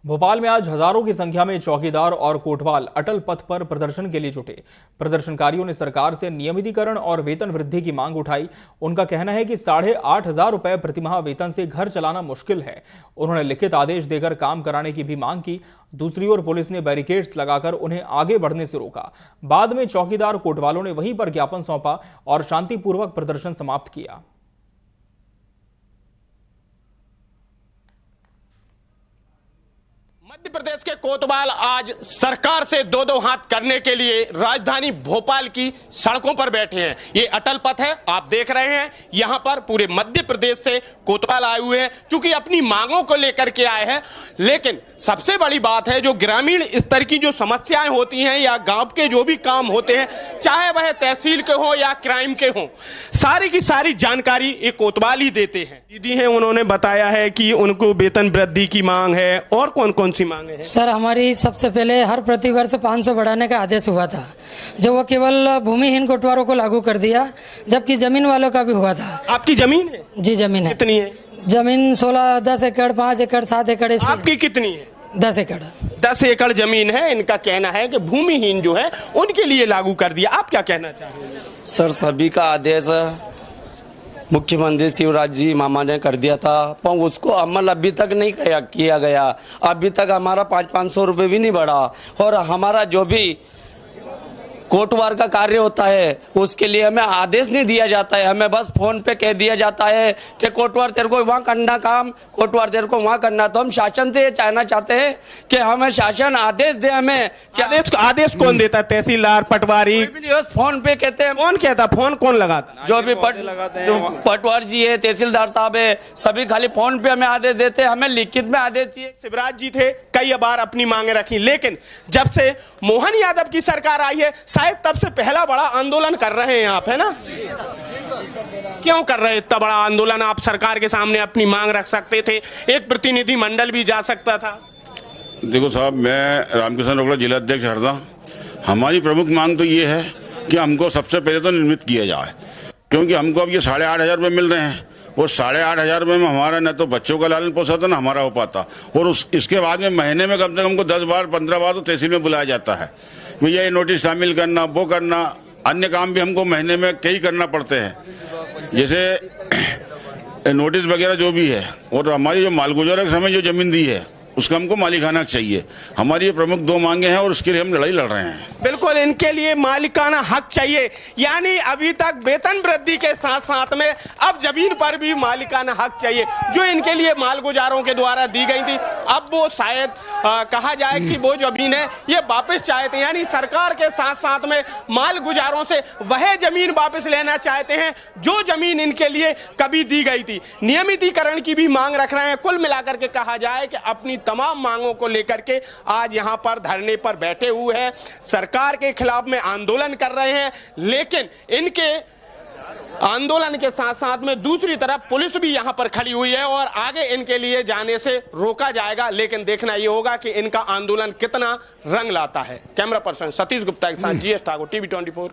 भोपाल में आज हजारों की संख्या में चौकीदार और कोटवाल अटल पथ पर प्रदर्शन के लिए जुटे। प्रदर्शनकारियों ने सरकार से नियमितीकरण और वेतन वृद्धि की मांग उठाई। उनका कहना है कि 8,500 रुपए प्रतिमाह वेतन से घर चलाना मुश्किल है। उन्होंने लिखित आदेश देकर काम कराने की भी मांग की। दूसरी ओर पुलिस ने बैरिकेड्स लगाकर उन्हें आगे बढ़ने से रोका। बाद में चौकीदार कोटवालों ने वहीं पर ज्ञापन सौंपा और शांतिपूर्वक प्रदर्शन समाप्त किया। मध्य प्रदेश के कोतवाल आज सरकार से दो दो हाथ करने के लिए राजधानी भोपाल की सड़कों पर बैठे हैं। ये अटल पथ है, आप देख रहे हैं। यहां पर पूरे मध्य प्रदेश से कोतवाल आए हुए हैं, क्योंकि अपनी मांगों को लेकर के आए हैं। लेकिन सबसे बड़ी बात है, जो ग्रामीण स्तर की जो समस्याएं होती हैं या गांव के जो भी काम होते हैं, चाहे वह तहसील के हो या क्राइम के हो, सारी की सारी जानकारी ये कोतवाल ही देते हैं। दीदी हैं, उन्होंने बताया है कि उनको वेतन वृद्धि की मांग है। और कौन कौन सी मांगे हैं? सर, हमारी सबसे पहले हर प्रतिवर्ष 500 बढ़ाने का आदेश हुआ था, जो वो केवल भूमिहीन कोटवारों को लागू कर दिया, जबकि जमीन वालों का भी हुआ था। आपकी जमीन है? जी, जमीन है। कितनी है? जमीन 16, 10 एकड़, 5 एकड़, 7 एकड़। आपकी कितनी है? 10 एकड़। 10 एकड़ जमीन है। इनका कहना है कि भूमिहीन जो है उनके लिए लागू कर दिया। आप क्या कहना चाहेंगे? सर, सभी का आदेश मुख्यमंत्री शिवराज जी मामा ने कर दिया था, पर उसको अमल अभी तक नहीं किया गया। अभी तक हमारा 500 रुपये भी नहीं बढ़ा। और हमारा जो भी कोटवार का कार्य होता है, उसके लिए हमें आदेश नहीं दिया जाता है। हमें बस फोन पे कह दिया जाता है कि कोटवार तेरे को वहाँ करना काम, कोटवार तेरे को वहाँ करना। तो हम शासन से चाहना चाहते हैं कि हमें शासन आदेश दे। हमें आदेश कौन देता है? तहसीलदार, पटवारी? बस फोन पे कहते हैं। कौन कहता? फोन कौन लगाता? जो भी पटवार जी है, तहसीलदार साहब है, सभी खाली फोन पे हमें आदेश देते हैं। हमें लिखित में आदेश चाहिए। शिवराज जी थे, कई बार अपनी मांगे रखी, लेकिन जब से मोहन यादव की सरकार आई है, शायद तब से पहला बड़ा आंदोलन कर रहे हैं आप, है ना? क्यों कर रहे हैं इतना बड़ा आंदोलन? आप सरकार के सामने अपनी मांग रख सकते थे, एक प्रतिनिधि मंडल भी जा सकता था। देखो साहब, मैं रामकिशन रोकड़ा, जिला अध्यक्ष हरदा। हमारी प्रमुख मांग तो ये है कि हमको सबसे पहले तो नियमित किया जाए, क्योंकि हमको अब ये 8,500 रुपये मिल रहे हैं। वो 8,500 रुपये में हमारा न तो बच्चों का लालन पोषण ना हमारा हो पाता, और इसके बाद में महीने में कम से कम हमको 10 बार 15 बार तो तहसील में बुलाया जाता है। भैया ये नोटिस शामिल करना, वो करना, अन्य काम भी हमको महीने में कई करना पड़ते हैं, जैसे नोटिस वगैरह जो भी है। और हमारी जो मालगुजारा के समय जो जमीन दी है, उसका हमको मालिकाना चाहिए। हमारी ये प्रमुख दो मांगे हैं और उसके लिए हम लड़ाई लड़ रहे हैं। बिल्कुल, इनके लिए मालिकाना हक चाहिए। यानी अभी तक वेतन वृद्धि के साथ साथ में अब जमीन पर भी मालिकाना हक चाहिए, जो इनके लिए मालगुजारों के द्वारा दी गई थी। अब वो शायद कहा जाए कि वो जमीन है ये वापस चाहते हैं। यानी सरकार के साथ साथ में मालगुजारों से वह जमीन वापस लेना चाहते हैं जो जमीन इनके लिए कभी दी गई थी। नियमितीकरण की भी मांग रख रहे हैं। कुल मिलाकर के कहा जाए कि अपनी तमाम मांगों को लेकर के आज यहां पर धरने पर बैठे हुए हैं, सरकार के खिलाफ में आंदोलन कर रहे हैं। लेकिन इनके आंदोलन के साथ साथ में दूसरी तरफ पुलिस भी यहां पर खड़ी हुई है और आगे इनके लिए जाने से रोका जाएगा। लेकिन देखना यह होगा कि इनका आंदोलन कितना रंग लाता है। कैमरा पर्सन सतीश गुप्ता के साथ GS ठाकुर, TV 24।